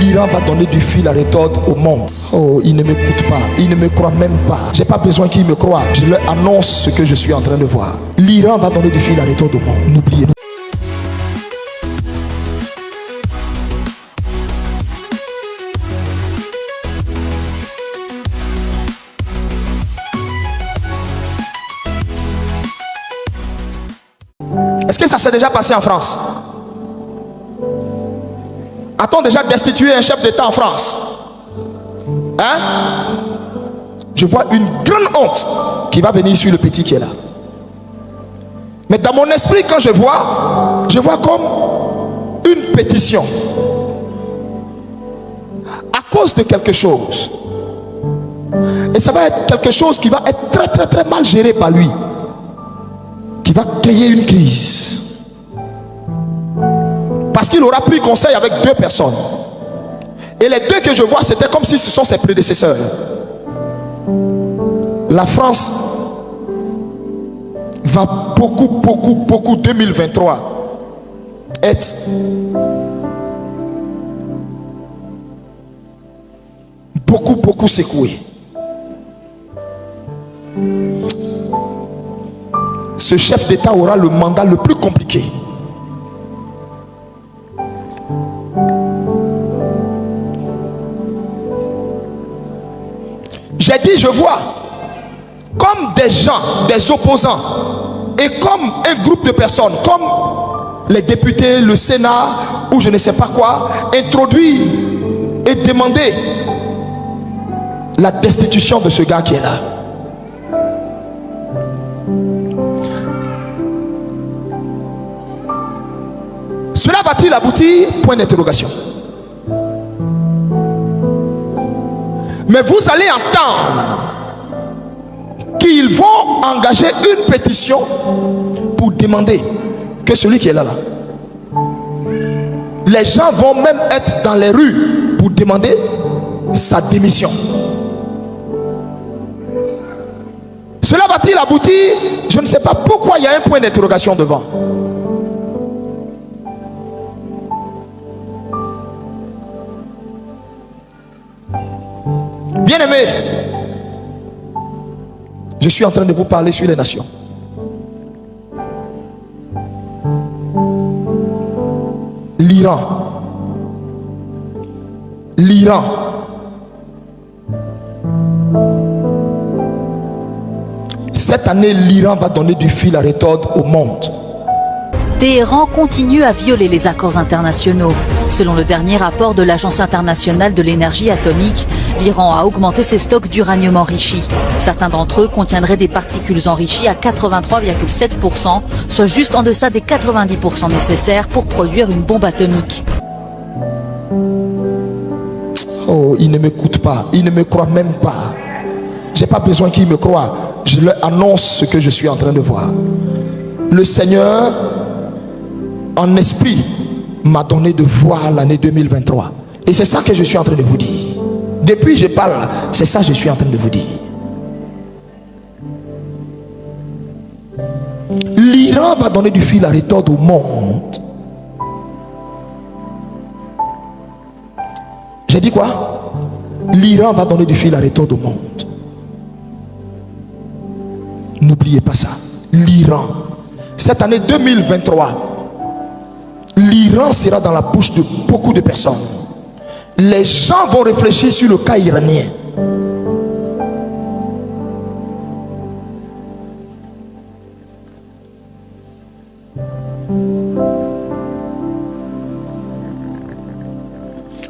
l'Iran va donner du fil à retordre au monde. Oh, il ne m'écoute pas, il ne me croit même pas. J'ai pas besoin qu'il me croie. Je leur annonce ce que je suis en train de voir. L'Iran va donner du fil à retordre au monde. N'oubliez pas. Est-ce que ça s'est déjà passé en France? A-t-on déjà destitué un chef d'État en France? Hein? Je vois une grande honte qui va venir sur le petit qui est là. Mais dans mon esprit, quand je vois comme une pétition. À cause de quelque chose. Et ça va être quelque chose qui va être très très très mal géré par lui. Qui va créer une crise. Parce qu'il aura pris conseil avec deux personnes. Et les deux que je vois, c'était comme si ce sont ses prédécesseurs. La France va beaucoup 2023 être beaucoup secouée. Ce chef d'État aura le mandat le plus compliqué. J'ai dit, je vois comme des gens, des opposants et comme un groupe de personnes, comme les députés, le Sénat ou je ne sais pas quoi, introduire et demander la destitution de ce gars qui est là. Cela va-t-il aboutir? Point d'interrogation. Mais vous allez entendre qu'ils vont engager une pétition pour demander que celui qui est là, les gens vont même être dans les rues pour demander sa démission. Cela va-t-il aboutir? Je ne sais pas pourquoi il y a un point d'interrogation devant. Bien-aimés, je suis en train de vous parler sur les nations. L'Iran. Cette année, l'Iran va donner du fil à retordre au monde. Téhéran continue à violer les accords internationaux. Selon le dernier rapport de l'Agence internationale de l'énergie atomique, l'Iran a augmenté ses stocks d'uranium enrichi. Certains d'entre eux contiendraient des particules enrichies à 83,7%, soit juste en deçà des 90% nécessaires pour produire une bombe atomique. Oh, il ne m'écoute pas, il ne me croit même pas. J'ai pas besoin qu'il me croie. Je leur annonce ce que je suis en train de voir. Le Seigneur, en esprit, m'a donné de voir l'année 2023. Et c'est ça que je suis en train de vous dire. Depuis je parle, c'est ça que je suis en train de vous dire. L'Iran va donner du fil à retordre au monde. J'ai dit quoi? L'Iran va donner du fil à retordre au monde. N'oubliez pas ça. L'Iran. Cette année 2023, l'Iran sera dans la bouche de beaucoup de personnes. Les gens vont réfléchir sur le cas iranien.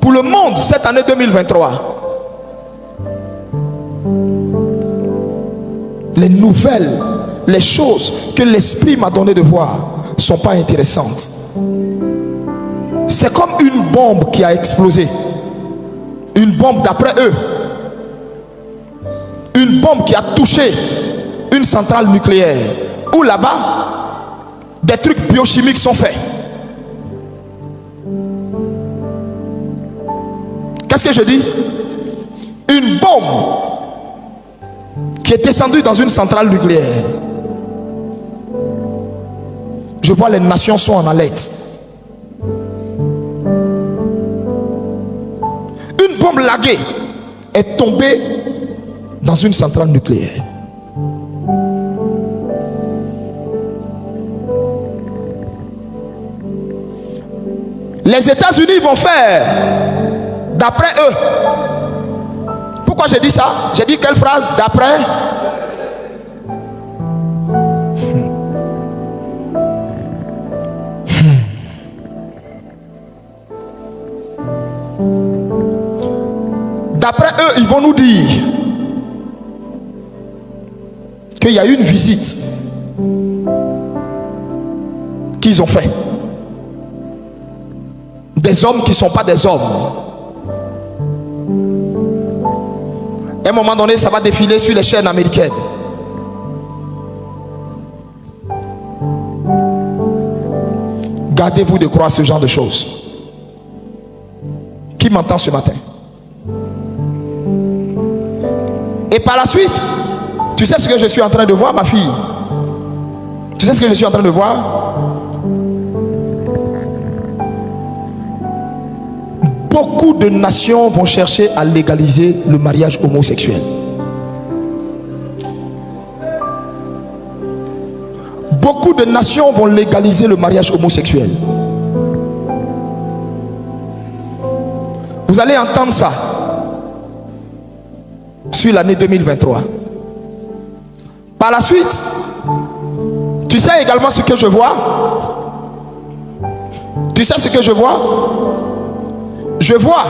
Pour le monde, cette année 2023, les nouvelles, les choses que l'esprit m'a donné de voir ne sont pas intéressantes. C'est comme une bombe qui a explosé. Une bombe d'après eux. Une bombe qui a touché une centrale nucléaire. Où là-bas, des trucs biochimiques sont faits. Qu'est-ce que je dis? Une bombe qui est descendue dans une centrale nucléaire. Je vois les nations sont en alerte. bombe larguée est tombée dans une centrale nucléaire. Les États-Unis vont faire, d'après eux. Pourquoi j'ai dit ça? J'ai dit quelle phrase? D'après. D'après eux, ils vont nous dire qu'il y a eu une visite qu'ils ont fait. Des hommes qui ne sont pas des hommes. À un moment donné, ça va défiler sur les chaînes américaines. Gardez-vous de croire ce genre de choses. Qui m'entend ce matin? Et par la suite, tu sais ce que je suis en train de voir, ma fille? Tu sais ce que je suis en train de voir? Beaucoup de nations vont chercher à légaliser le mariage homosexuel. Beaucoup de nations vont légaliser le mariage homosexuel. Vous allez entendre ça sur l'année 2023. Par la suite, tu sais également ce que je vois? Tu sais ce que je vois? Je vois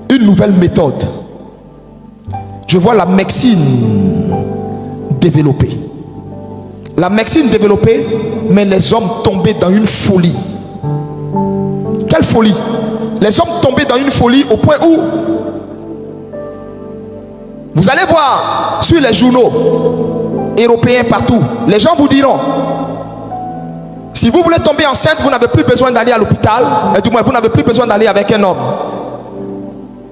une nouvelle méthode. Je vois la médecine développée. La médecine développée, mais les hommes tombés dans une folie. Quelle folie? Les hommes tombés dans une folie au point où vous allez voir sur les journaux européens partout, les gens vous diront: si vous voulez tomber enceinte, vous n'avez plus besoin d'aller à l'hôpital, et du moins vous n'avez plus besoin d'aller avec un homme.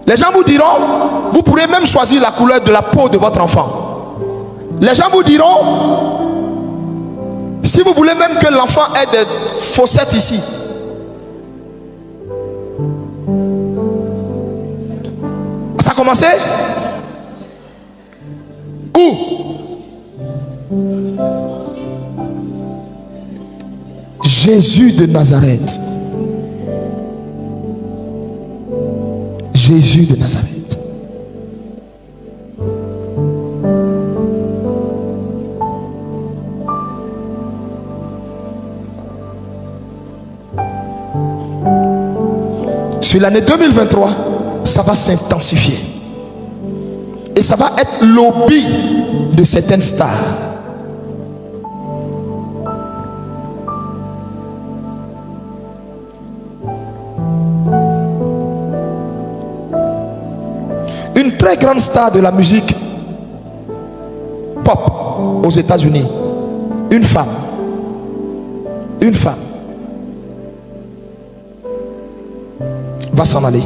Les gens vous diront: vous pourrez même choisir la couleur de la peau de votre enfant. Les gens vous diront: si vous voulez même que l'enfant ait des fossettes ici. Ça a commencé où? Jésus de Nazareth. Jésus de Nazareth. Sur l'année 2023, ça va s'intensifier. Et ça va être l'hobby de certaines stars. Une très grande star de la musique pop aux États-Unis, une femme, va s'en aller.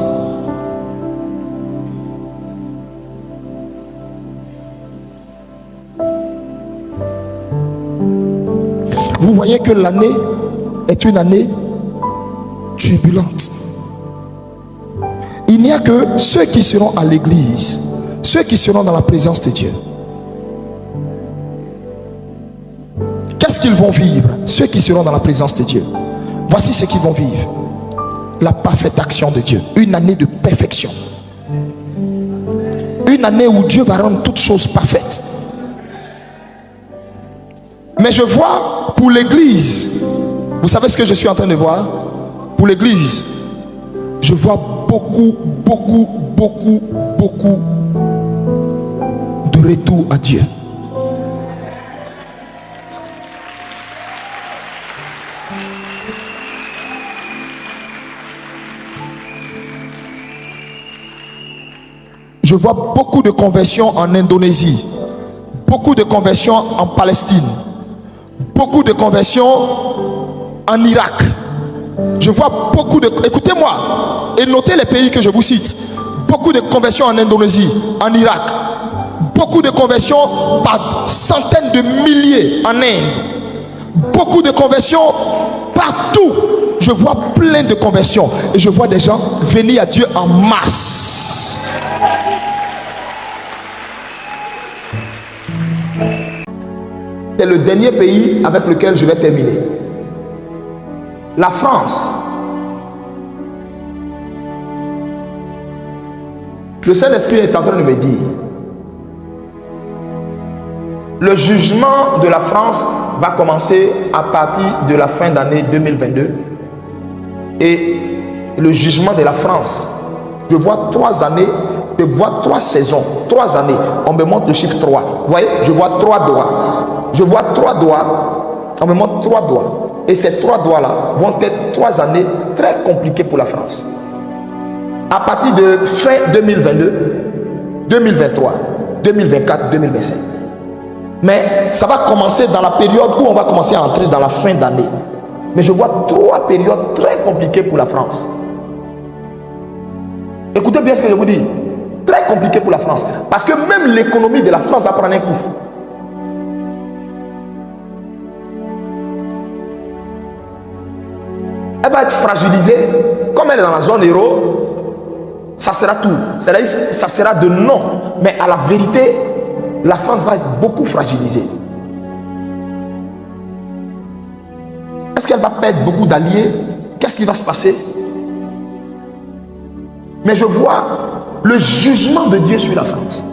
Vous voyez que l'année est une année turbulente. Il n'y a que ceux qui seront à l'église, ceux qui seront dans la présence de Dieu. Qu'est-ce qu'ils vont vivre? Ceux qui seront dans la présence de Dieu. Voici ce qu'ils vont vivre: la parfaite action de Dieu. Une année de perfection. Une année où Dieu va rendre toutes choses parfaites. Mais je vois pour l'église, vous savez ce que je suis en train de voir? Pour l'église, je vois beaucoup de retour à Dieu. Je vois beaucoup de conversions en Indonésie, beaucoup de conversions en Palestine, beaucoup de conversions en Irak. Je vois beaucoup de... Écoutez-moi et notez les pays que je vous cite. Beaucoup de conversions en Indonésie, en Irak, beaucoup de conversions par centaines de milliers en Inde, beaucoup de conversions partout. Je vois plein de conversions et je vois des gens venir à Dieu en masse. C'est le dernier pays avec lequel je vais terminer. La France. Le Saint-Esprit est en train de me dire, le jugement de la France va commencer à partir de la fin d'année 2022. Et le jugement de la France, je vois 3 années, je vois 3 saisons, 3 années. On me montre le chiffre 3. Vous voyez, je vois 3 doigts. Je vois 3 doigts. On me montre 3 doigts. Et ces 3 doigts-là vont être 3 années très compliquées pour la France. À partir de fin 2022, 2023, 2024, 2025. Mais ça va commencer dans la période où on va commencer à entrer dans la fin d'année. Mais je vois 3 périodes très compliquées pour la France. Écoutez bien ce que je vous dis. Très compliqué pour la France. Parce que même l'économie de la France va prendre un coup. Elle va être fragilisée. Comme elle est dans la zone euro, ça sera tout. C'est-à-dire, ça sera de non. Mais à la vérité, la France va être beaucoup fragilisée. Est-ce qu'elle va perdre beaucoup d'alliés? Qu'est-ce qui va se passer? Mais je vois le jugement de Dieu sur la France.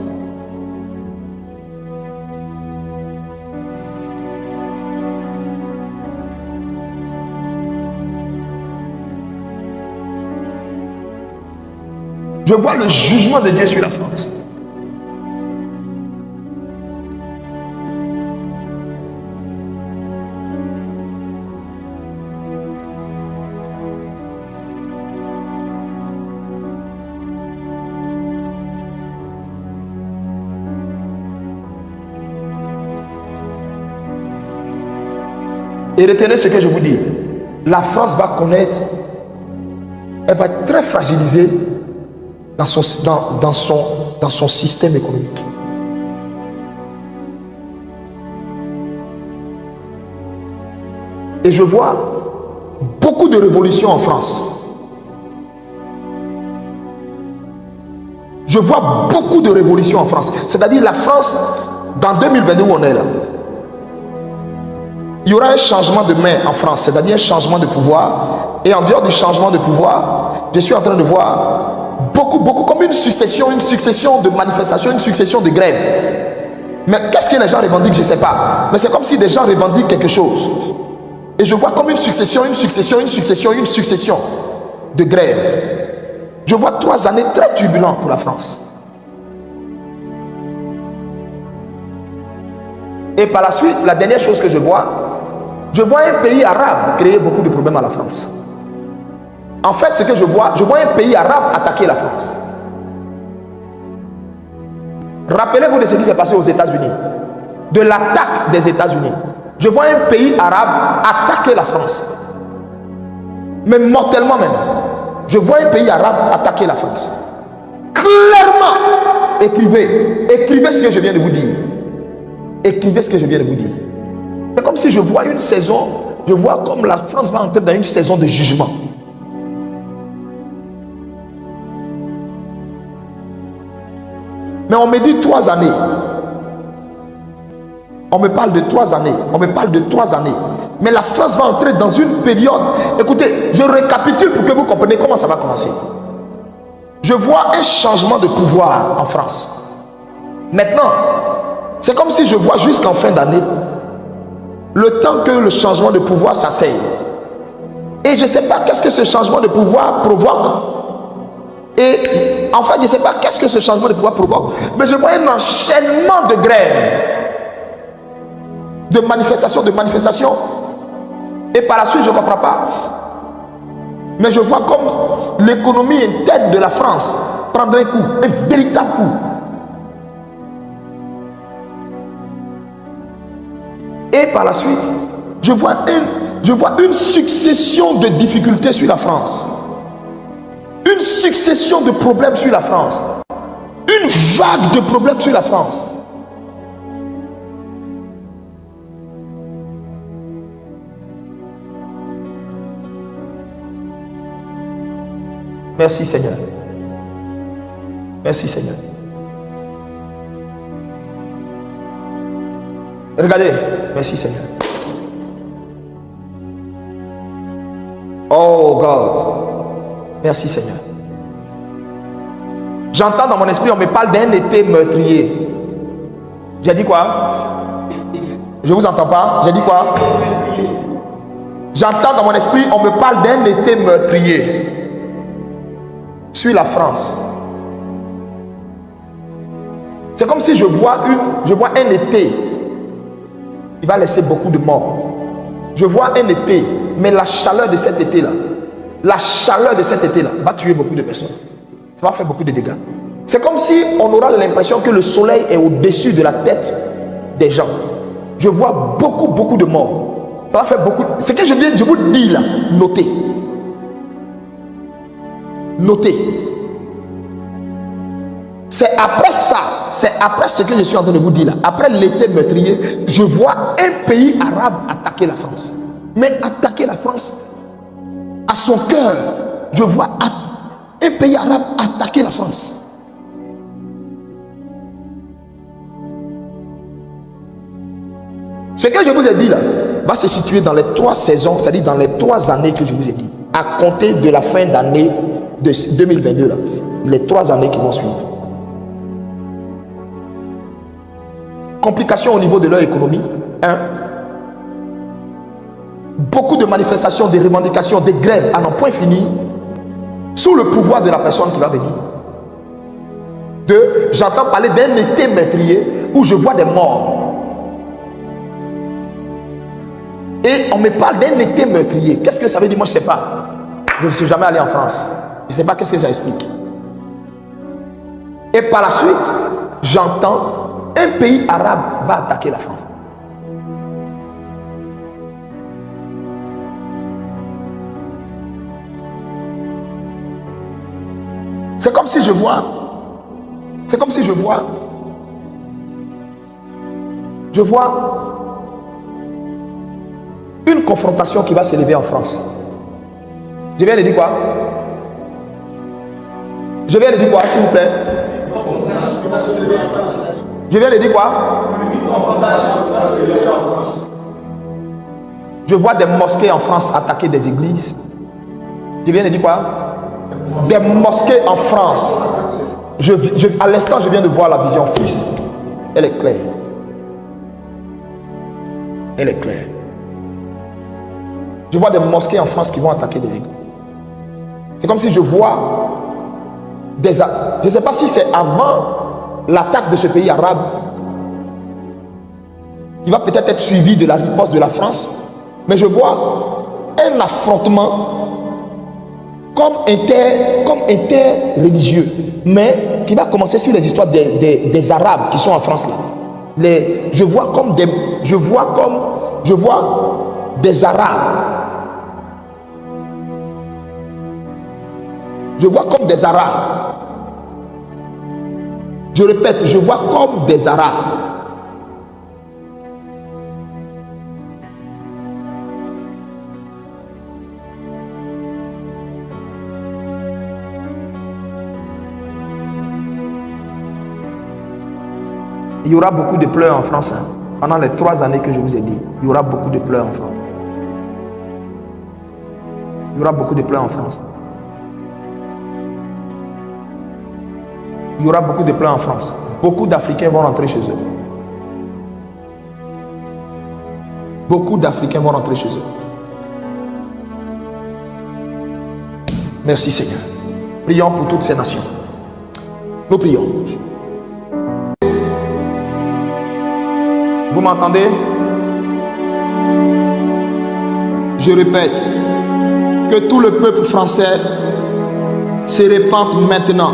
Je vois le jugement de Dieu sur la France. Et retenez ce que je vous dis. La France va connaître, elle va être très fragilisée dans son système économique. Et je vois beaucoup de révolutions en France. Je vois beaucoup de révolutions en France. C'est-à-dire la France, dans 2022 où on est là, il y aura un changement de main en France, c'est-à-dire un changement de pouvoir. Et en dehors du changement de pouvoir, je suis en train de voir beaucoup, comme une succession de manifestations, une succession de grèves. Mais qu'est-ce que les gens revendiquent? Je ne sais pas. Mais c'est comme si des gens revendiquent quelque chose. Et je vois comme une succession de grèves. Je vois 3 années très turbulentes pour la France. Et par la suite, la dernière chose que je vois un pays arabe créer beaucoup de problèmes à la France. En fait, ce que je vois un pays arabe attaquer la France. Rappelez-vous de ce qui s'est passé aux États-Unis, de l'attaque des États-Unis. Je vois un pays arabe attaquer la France, mais mortellement même. Je vois un pays arabe attaquer la France. Clairement, écrivez ce que je viens de vous dire. Écrivez ce que je viens de vous dire. C'est comme si je vois une saison, je vois comme la France va entrer dans une saison de jugement. Mais on me dit 3 années. On me parle de 3 années. Mais la France va entrer dans une période. Écoutez, je récapitule pour que vous compreniez comment ça va commencer. Je vois un changement de pouvoir en France. Maintenant, c'est comme si je vois jusqu'en fin d'année, le temps que le changement de pouvoir s'asseye. Et je ne sais pas qu'est-ce que ce changement de pouvoir provoque. Et en fait, je ne sais pas qu'est-ce que ce changement de pouvoir provoque. Mais je vois un enchaînement de grèves, de manifestations. Et par la suite, je ne comprends pas. Mais je vois comme l'économie interne de la France prendre un coup, un véritable coup. Et par la suite, je vois une succession de difficultés sur la France. Une succession de problèmes sur la France. Une vague de problèmes sur la France. Merci Seigneur. Merci Seigneur. Regardez. Merci Seigneur. Oh God. Merci Seigneur. J'entends dans mon esprit, on me parle d'un été meurtrier. J'ai dit quoi? Je vous entends pas? J'ai dit quoi? J'entends dans mon esprit, on me parle d'un été meurtrier sur la France. C'est comme si je vois un été. Il va laisser beaucoup de morts. Je vois un été, mais la chaleur de cet été-là, va tuer beaucoup de personnes. Ça va faire beaucoup de dégâts. C'est comme si on aura l'impression que le soleil est au-dessus de la tête des gens. Je vois beaucoup de morts. Ça va faire beaucoup. Ce que je viens de vous dire là, notez. Notez. C'est après ça, c'est après ce que je suis en train de vous dire là, après l'été meurtrier, je vois un pays arabe attaquer la France. Mais attaquer la France à son cœur. Je vois un pays arabe attaquer la France. Ce que je vous ai dit là va se situer dans les 3 saisons, c'est-à-dire dans les 3 années que je vous ai dit, à compter de la fin d'année de 2022 là, les 3 années qui vont suivre. Complications au niveau de leur économie. 1. Beaucoup de manifestations, de revendications, de grèves à n'en point fini sous le pouvoir de la personne qui va venir. 2. J'entends parler d'un été meurtrier où je vois des morts. Et on me parle d'un été meurtrier. Qu'est-ce que ça veut dire? Moi, je ne sais pas. Je ne suis jamais allé en France. Je ne sais pas qu'est-ce que ça explique. Et par la suite, j'entends un pays arabe va attaquer la France. C'est comme si je vois. C'est comme si je vois. Je vois une confrontation qui va s'élever en France. Je viens de dire quoi? Je viens de dire quoi, s'il vous plaît? Je viens de dire quoi? Je vois des mosquées en France attaquer des églises. Je viens de dire quoi? Des mosquées en France. À l'instant, je viens de voir la vision, fils. Elle est claire. Elle est claire. Je vois des mosquées en France qui vont attaquer des églises. C'est comme si je vois des... Je ne sais pas si c'est avant l'attaque de ce pays arabe qui va peut-être être suivi de la riposte de la France, mais je vois un affrontement comme interreligieux, mais qui va commencer sur les histoires des Arabes qui sont en France là. Je vois des Arabes. Je vois comme des Arabes. Je répète, je vois comme des Arabes. Il y aura beaucoup de pleurs en France. Hein. Pendant les 3 années que je vous ai dit, il y aura beaucoup de pleurs en France. Il y aura beaucoup de pleurs en France. Il y aura beaucoup de pleurs en France. Beaucoup d'Africains vont rentrer chez eux. Beaucoup d'Africains vont rentrer chez eux. Merci Seigneur. Prions pour toutes ces nations. Nous prions. Vous m'entendez? Je répète, que tout le peuple français se répande maintenant.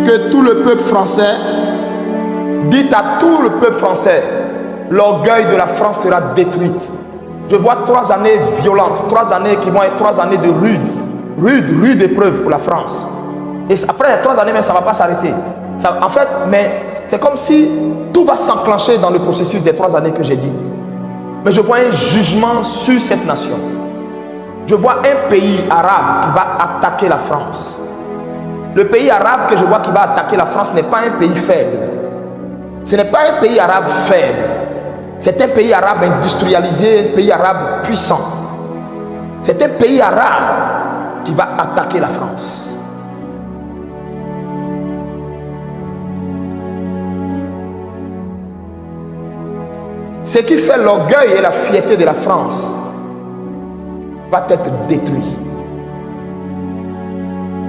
Que tout le peuple français, dites à tout le peuple français, l'orgueil de la France sera détruit. Je vois 3 années violentes, 3 années qui vont être 3 années de rude épreuve pour la France. Et après les 3 années, mais ça ne va pas s'arrêter. En fait, mais c'est comme si tout va s'enclencher dans le processus des 3 années que j'ai dit. Mais je vois un jugement sur cette nation. Je vois un pays arabe qui va attaquer la France. Le pays arabe que je vois qui va attaquer la France n'est pas un pays faible. Ce n'est pas un pays arabe faible. C'est un pays arabe industrialisé, un pays arabe puissant. C'est un pays arabe qui va attaquer la France. Ce qui fait l'orgueil et la fierté de la France va être détruit.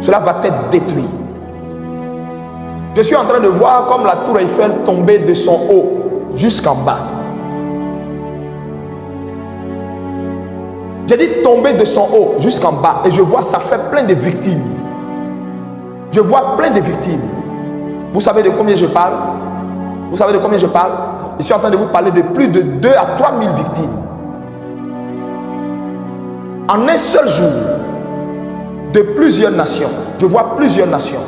Cela va être détruit. Je suis en train de voir comme la tour Eiffel tomber de son haut jusqu'en bas. J'ai dit tomber de son haut jusqu'en bas et je vois ça fait plein de victimes. Je vois plein de victimes. Vous savez de combien je parle? Vous savez de combien je parle? Je suis en train de vous parler de plus de 2 à 3 000 victimes. En un seul jour, de plusieurs nations. Je vois plusieurs nations.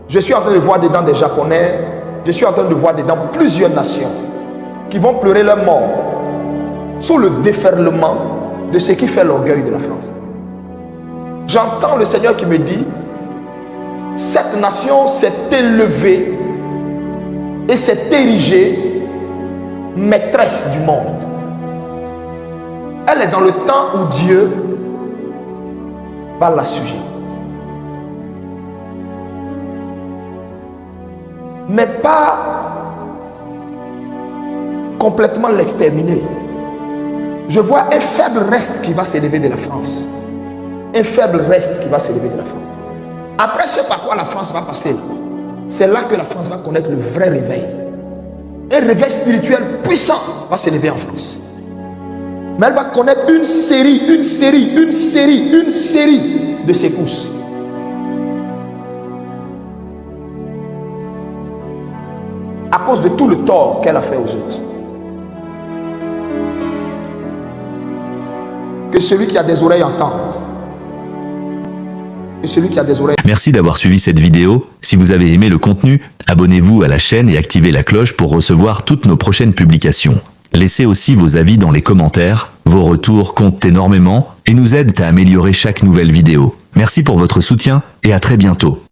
Je suis en train de voir dedans des Japonais. Je suis en train de voir dedans plusieurs nations qui vont pleurer leur mort sous le déferlement de ce qui fait l'orgueil de la France. J'entends le Seigneur qui me dit, cette nation s'est élevée et s'est érigée maîtresse du monde. Elle est dans le temps où Dieu va l'assujettir. Mais pas complètement l'exterminer. Je vois un faible reste qui va s'élever de la France. Un faible reste qui va s'élever de la France. Après ce par quoi la France va passer, c'est là que la France va connaître le vrai réveil. Un réveil spirituel puissant va s'élever en France. Mais elle va connaître une série de secousses. À cause de tout le tort qu'elle a fait aux autres. Que celui qui a des oreilles entende. Que celui qui a des oreilles... Merci d'avoir suivi cette vidéo. Si vous avez aimé le contenu, abonnez-vous à la chaîne et activez la cloche pour recevoir toutes nos prochaines publications. Laissez aussi vos avis dans les commentaires. Vos retours comptent énormément et nous aident à améliorer chaque nouvelle vidéo. Merci pour votre soutien et à très bientôt.